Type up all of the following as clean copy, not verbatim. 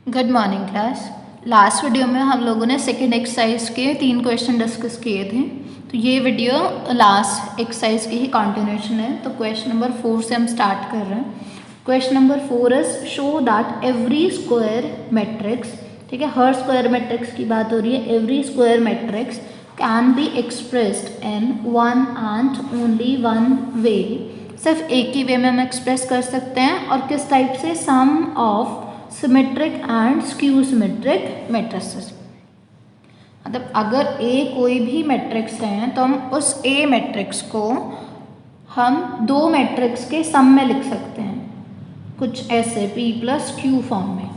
Good morning class. Last video में हम लोगों ने सेकेंड एक्सरसाइज के 3 क्वेश्चन डिस्कस किए थे। तो ये वीडियो लास्ट एक्सरसाइज की ही कंटिन्यूशन है। तो क्वेश्चन नंबर 4 से हम स्टार्ट कर रहे हैं। Question number 4 is show that every square matrix, ठीक है, हर स्क्वायर मैट्रिक्स की बात हो रही है। Every square matrix can be expressed in one and only one way, सिर्फ एक ही वे में हम एक्सप्रेस कर सकते हैं। और किस टाइप से? Sum of symmetric and skew symmetric matrices. मतलब अगर A कोई भी मैट्रिक्स है तो हम उस A मैट्रिक्स को हम दो मैट्रिक्स के सम में लिख सकते हैं, कुछ ऐसे P प्लस Q फॉर्म में,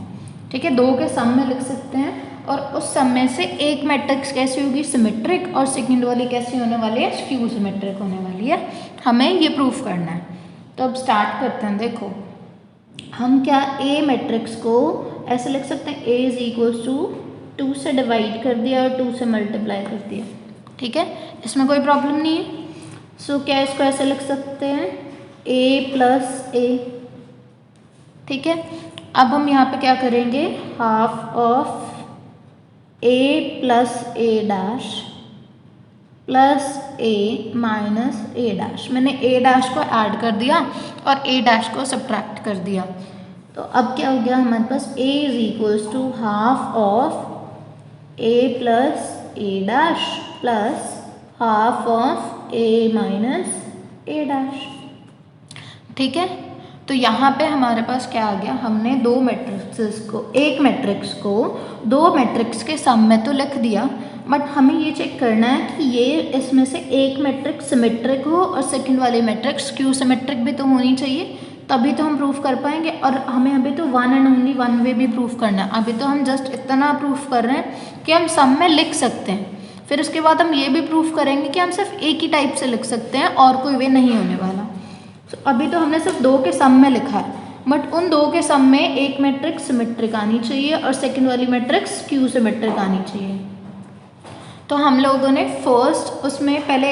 ठीक है, दो के सम में लिख सकते हैं। और उस सम में से एक मैट्रिक्स कैसी होगी? सिमेट्रिक, और सेकेंड वाली कैसी होने वाली है? स्क्यू सिमेट्रिक होने वाली है। हमें ये प्रूफ करना है। तो अब स्टार्ट करते हैं। देखो, हम क्या A मैट्रिक्स को ऐसे लिख सकते हैं, A इज इक्वल्स टू 2 से डिवाइड कर दिया और 2 से मल्टीप्लाई कर दिया, ठीक है, इसमें कोई प्रॉब्लम नहीं है। सो क्या इसको ऐसे लिख सकते हैं, A प्लस A, ठीक है। अब हम यहाँ पे क्या करेंगे, half of A plus A dash plus A minus A dash. मैंने A डैश को ऐड कर दिया और A डैश को सब्ट्रैक्ट कर दिया। तो अब क्या हो गया हमारे पास, A is equals to half of A plus A dash plus half of A minus A dash, ठीक है। तो यहाँ पे हमारे पास क्या आ गया, हमने दो मैट्रिक्स को, एक मैट्रिक्स को दो मैट्रिक्स के सम में तो लिख दिया, बट हमें ये चेक करना है कि ये इसमें से एक मैट्रिक्स सिमेट्रिक हो और सेकंड वाली मैट्रिक्स स्क्यू सिमेट्रिक भी तो होनी चाहिए, तभी तो हम प्रूफ कर पाएंगे। और हमें अभी तो one and only one way भी प्रूफ करना है। अभी तो हम जस्ट इतना प्रूफ कर रहे हैं कि हम सम में लिख सकते हैं, फिर उसके बाद हम ये भी प्रूफ करेंगे कि हम सिर्फ एक ही टाइप से लिख सकते हैं और कोई वे नहीं होने वाला। तो अभी तो हमने सिर्फ दो के सम में लिखा है, बट उन दो के सम में एक मैट्रिक्स सिमेट्रिक आनी चाहिए और सेकेंड वाली मैट्रिक्स स्क्यू सिमेट्रिक आनी चाहिए। तो हम लोगों ने फर्स्ट उसमें पहले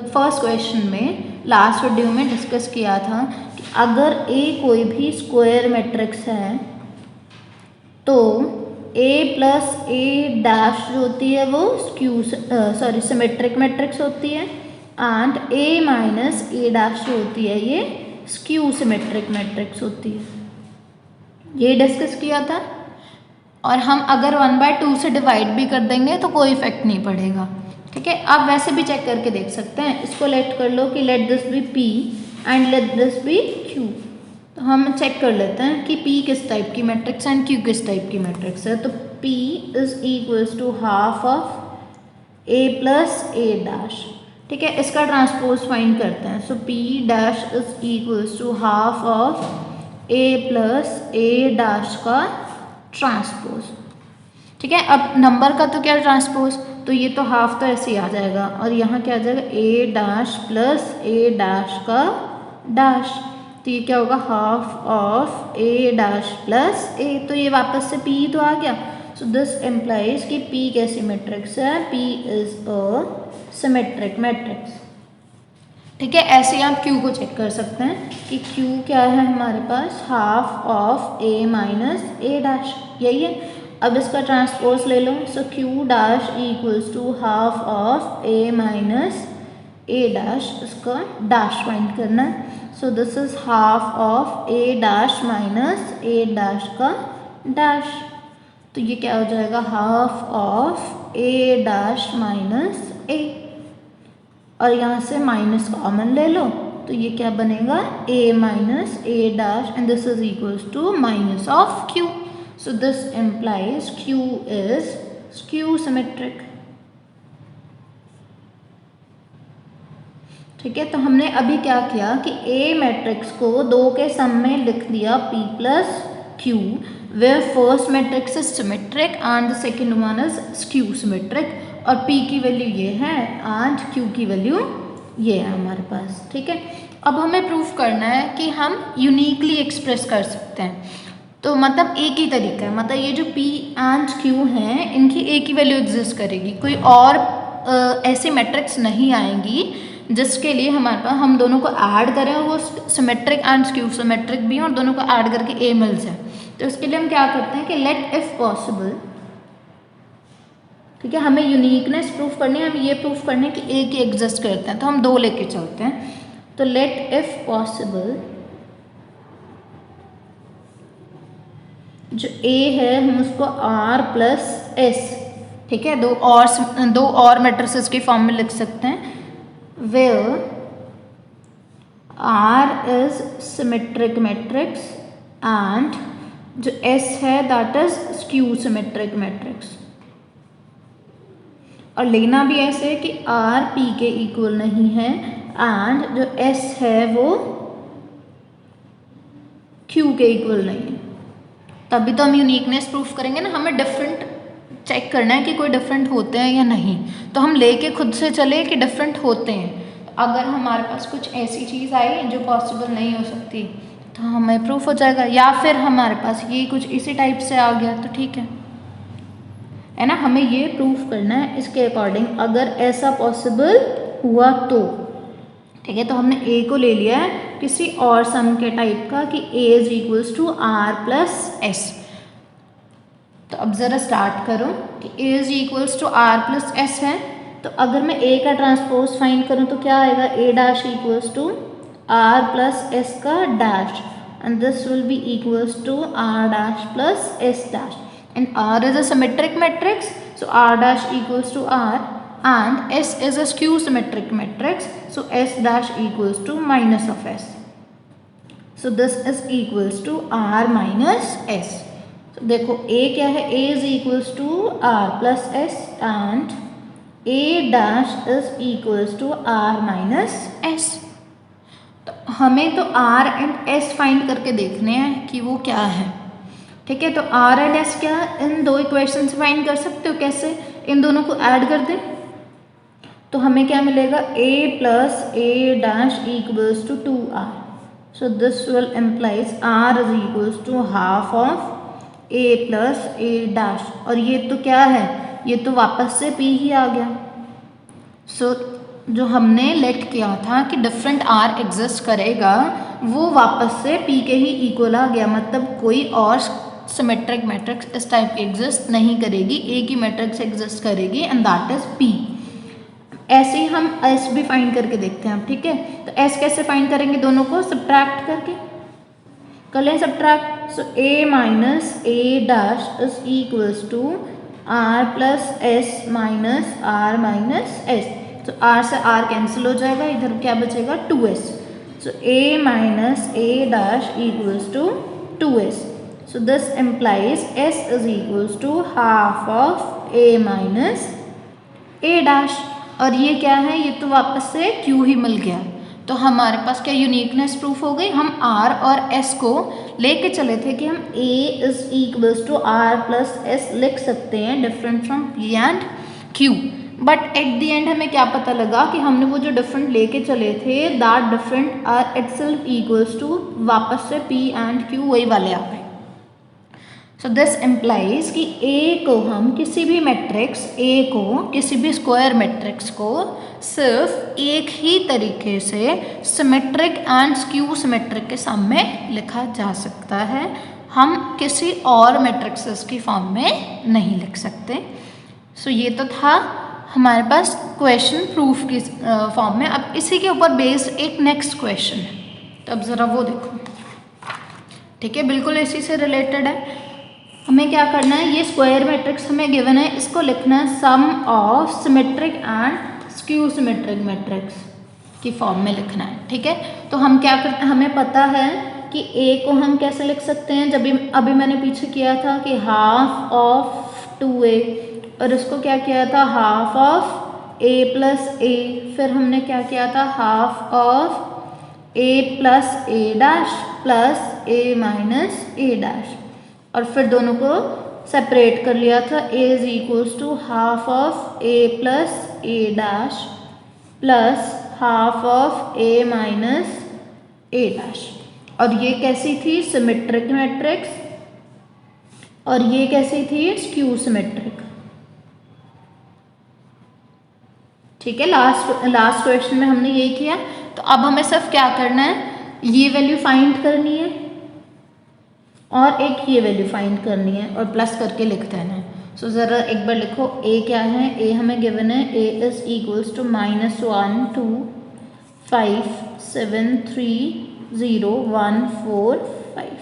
फर्स्ट क्वेश्चन में लास्ट वीडियो में डिस्कस किया था कि अगर A कोई भी स्क्वायर मैट्रिक्स है तो A प्लस A डैश जो होती है वो सिमेट्रिक मैट्रिक्स होती है, and A minus A dash जो होती है ये स्क्यू सिमेट्रिक मैट्रिक्स होती है। ये डिस्कस किया था। और हम अगर 1/2 से डिवाइड भी कर देंगे तो कोई इफेक्ट नहीं पड़ेगा, ठीक है। आप वैसे भी चेक करके देख सकते हैं। इसको लेट कर लो कि let this be P and let this be Q। तो हम चेक कर लेते हैं कि P किस टाइप की मैट्रिक्स है एंड Q किस टाइप की मैट्रिक्स है। तो P is equals to half of A plus A dash, ठीक है। इसका ट्रांसपोज फाइंड करते हैं। So P dash is equals to half of A plus A dash का ट्रांसपोज, ठीक है। अब नंबर का तो क्या ट्रांसपोज, तो ये तो हाफ तो ऐसे ही आ जाएगा और यहाँ क्या आ जाएगा, A dash plus A dash का डैश। तो ये क्या होगा, half of A dash plus A। तो ये वापस से P तो आ गया। सो दिस इम्प्लाइज कि P कैसी मैट्रिक्स है, P is a symmetric matrix, ठीक है। ऐसे आप Q को चेक कर सकते हैं कि Q क्या है हमारे पास, half of A minus A dash, यही है। अब इसका ट्रांसपोज ले लो। So Q dash equals to half of A minus A dash, इसका डैश फाइंड करना है। So this is half of A dash minus A dash का डैश। तो ये क्या हो जाएगा, half of A dash minus A, और यहाँ से माइनस कॉमन ले लो तो ये क्या बनेगा, A minus A dash, and this is equals to minus of Q। So this implies Q is skew symmetric, ठीक है। तो हमने अभी क्या किया कि A मैट्रिक्स को दो के सम में लिख दिया P plus Q, where first matrix is symmetric and the second one is skew symmetric, और P की वैल्यू ये है एंड Q की वैल्यू ये है हमारे पास, ठीक है। अब हमें प्रूफ करना है कि हम यूनिकली एक्सप्रेस कर सकते हैं। तो मतलब एक ही तरीका है, मतलब ये जो P एंड Q हैं इनकी एक ही वैल्यू एग्जिस्ट करेगी, कोई और ऐसी मैट्रिक्स नहीं आएंगी जिसके लिए हमारे पास हम दोनों को ऐड करें और वो सिमेट्रिक एंड स्क्यू सिमेट्रिक भी हैं और दोनों को ऐड करके A मिल जाए। तो इसके लिए हम क्या करते हैं कि लेट इफ पॉसिबल, ठीक है, हमें यूनिकनेस प्रूफ करनी है, हम ये प्रूफ करने कि एक ही एग्जिस्ट करते हैं, तो हम दो लेके चलते हैं। तो लेट इफ पॉसिबल जो ए है हम उसको R प्लस एस, ठीक है, दो और मैट्रिसेस के फॉर्म में लिख सकते हैं, where R is symmetric matrix and जो S है that is skew symmetric matrix. और लेना भी ऐसे है कि R P के इक्वल नहीं है एंड जो S है वो Q के इक्वल नहीं है, तभी तो हम यूनिकनेस प्रूफ करेंगे ना। हमें डिफरेंट चेक करना है कि कोई डिफरेंट होते हैं या नहीं, तो हम लेके खुद से चले कि डिफरेंट होते हैं। अगर हमारे पास कुछ ऐसी चीज़ आई जो पॉसिबल नहीं हो सकती तो हमें प्रूफ हो जाएगा, या फिर हमारे पास ये कुछ इसी टाइप से आ गया तो ठीक है ना। हमें ये प्रूफ करना है इसके अकॉर्डिंग, अगर ऐसा पॉसिबल हुआ तो ठीक है। तो हमने ए को ले लिया है किसी और सम के टाइप का कि A is equals to R plus S. तो अब ज़रा स्टार्ट करो कि A is equals to R plus S है, तो अगर मैं ए का ट्रांसपोज फाइंड करूँ तो क्या आएगा, A dash equals to R plus S का dash and this will be equals to R dash plus S dash and R is a symmetric matrix, so R dash equals to R and S is a skew symmetric matrix, so S dash equals to minus of S. So this is equals to R minus S. So देखो A क्या है, A is equals to R plus S and A dash is equals to R minus S. तो हमें तो R and S find करके देखने हैं कि वो क्या है, ठीक है। तो R एंड S क्या, इन दो इक्वेशन से फाइंड कर सकते हो, कैसे, इन दोनों को ऐड कर दें तो हमें क्या मिलेगा, A plus A dash equals to 2R, so this will implies R is equals to half of A plus A dash, और ये तो क्या है, ये तो वापस से P ही आ गया। सो जो हमने लेट किया था कि डिफरेंट R एग्जिस्ट करेगा वो वापस से P के ही इक्वल आ गया, मतलब कोई और सिमेट्रिक मैट्रिक्स इस टाइप की एग्जिस्ट नहीं करेगी, एक ही मैट्रिक्स एग्जिस्ट करेगी एंड दैट इज P। ऐसे ही हम S भी फाइंड करके देखते हैं, ठीक है। तो S कैसे फाइंड करेंगे, दोनों को सब्ट्रैक्ट करके कर लें subtract, so A minus A dash is equals to R plus S minus R minus S, तो R से R कैंसिल हो जाएगा, इधर क्या बचेगा 2S, so A minus A dash equals to 2S, so this implies S is equals to half of A minus A dash, और ये क्या है, ये तो वापस से Q ही मिल गया। तो हमारे पास क्या यूनिकनेस प्रूफ हो गई, हम R और S को लेके चले थे कि हम A is equals to R plus S लिख सकते हैं different from P and Q, but at the end हमें क्या पता लगा कि हमने वो जो डिफरेंट लेके चले थे that different R itself equals to वापस से P एंड Q वही वाले आ गए। सो दिस इम्प्लाइज कि A को हम किसी भी मैट्रिक्स, A को किसी भी स्क्वायर मैट्रिक्स को सिर्फ एक ही तरीके से सिमेट्रिक एंड स्क्यू सिमेट्रिक के सम में लिखा जा सकता है, हम किसी और मैट्रिक्सेस की फॉर्म में नहीं लिख सकते। सो ये तो था हमारे पास क्वेश्चन प्रूफ की फॉर्म में। अब इसी के ऊपर बेस्ड एक नेक्स्ट क्वेश्चन है, तो अब ज़रा वो देखो, ठीक है, बिल्कुल इसी से रिलेटेड है। हमें क्या करना है, ये स्क्वायर मैट्रिक्स हमें गिवन है, इसको लिखना है sum of symmetric and skew symmetric matrix की फॉर्म में लिखना है, ठीक है। तो हम क्या करते हैं, हमें पता है कि A को हम कैसे लिख सकते हैं, जब अभी मैंने पीछे किया था कि हाफ ऑफ 2A, और इसको क्या किया था, half of A plus A, फिर हमने क्या किया था, half of A plus A dash plus A minus A dash, और फिर दोनों को सेपरेट कर लिया था, A is equals to half of A plus A dash plus half of A minus A dash, और ये कैसी थी, सिमेट्रिक मैट्रिक्स, और ये कैसी थी, स्क्यू सिमेट्रिक, ठीक है। लास्ट क्वेश्चन में हमने ये किया। तो अब हमें सिर्फ क्या करना है, ये वैल्यू फाइंड करनी है और एक ये वैल्यू फाइंड करनी है और प्लस करके लिख देना है। सो ज़रा एक बार लिखो ए क्या है, ए हमें गिवन है ए इज़ इक्वल्स टू -1 2 5 7 3 0 1 4 5।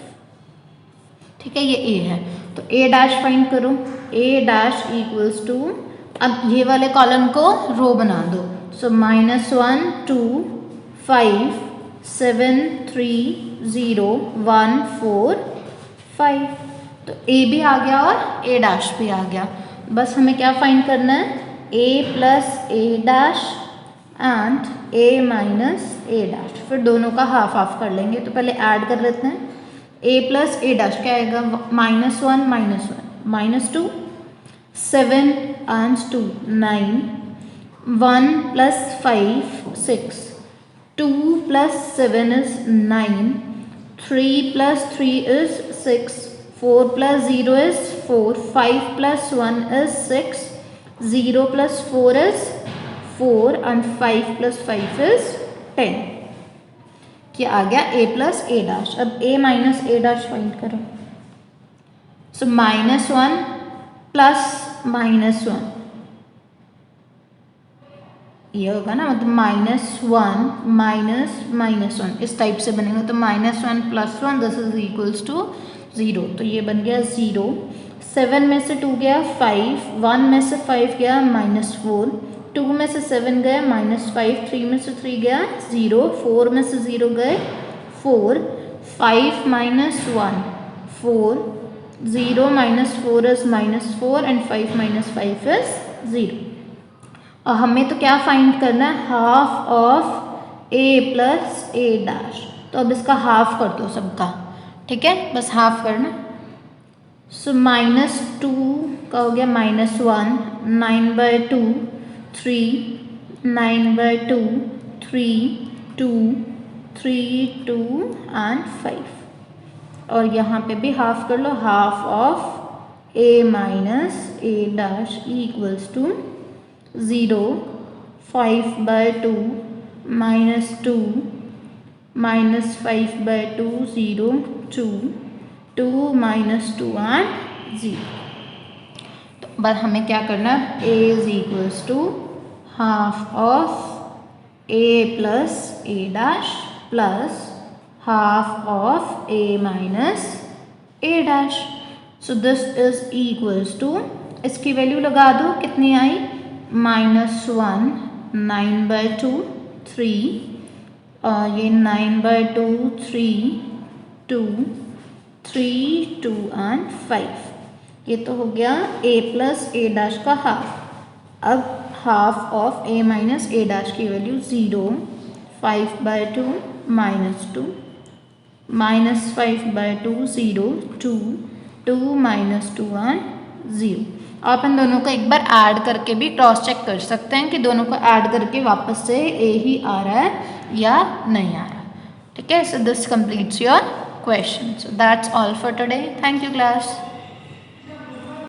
ठीक है, ये ए है तो ए डैश फाइंड करो। ए डैश इक्वल्स टू, अब ये वाले कॉलम को रो बना दो। सो -1 2 5 7 3 0 1 4 5। तो ए भी आ गया और ए डैश भी आ गया। बस हमें क्या फाइंड करना है, A plus A dash and A minus A dash. फिर दोनों का हाफ हाफ कर लेंगे। तो पहले ऐड कर लेते हैं। ए प्लस ए डैश क्या आएगा, -1 -2 7 and 2 9 1 plus 5 6 2 plus 7 is 9 3 plus 3 is 6 4 plus 0 is 4 5 plus 1 is 6 0 plus 4 is 4 and 5 plus 5 is 10। क्या आ गया, a प्लस ए डैश। अब a minus A dash find करो। सो -1 प्लस -1 ये होगा ना, मतलब -1 माइनस -1 इस टाइप से बनेगा। तो -1 + 1 दिस इज इक्वल्स टू 0। तो ये बन गया 0। 7 में से 2 गया 5, 1 में से 5 गया -4, 2 में से 7 गया -5, 3 में से 3 गया 0, 4 में से 0 गए 4, 5 - 1 4, 0 - 4 is -4 and 5 - 5 is 0। और हमें तो क्या फाइंड करना है, half of a plus A dash. तो अब इसका हाफ कर दो सबका, ठीक है, बस हाफ करना। सो -2 का हो गया -1, 9/2 3, 9/2 3 2 3 2 and 5। और यहाँ पे भी हाफ कर लो, half of a minus A dash equals to 0 5/2 -2 -5/2 0 2 2 -2 and 0। तो बस हमें क्या करना है, a is equals to half of a plus A dash plus half of a minus A dash. So this is equals to, इसकी value लगा दो, कितनी आई, -1 9/2 3, ये 9/2 3 2 3 2 and 5। ये तो हो गया a प्लस ए डैश का हाफ। अब half of a minus A dash की वैल्यू 0 5/2 -2 -5/2 0 2 2 -2 and 0। आप इन दोनों को एक बार ऐड करके भी क्रॉस चेक कर सकते हैं कि दोनों को ऐड करके वापस से a ही आ रहा है या नहीं आ रहा। ठीक है, so this completes your question. So that's all for today. Thank you class.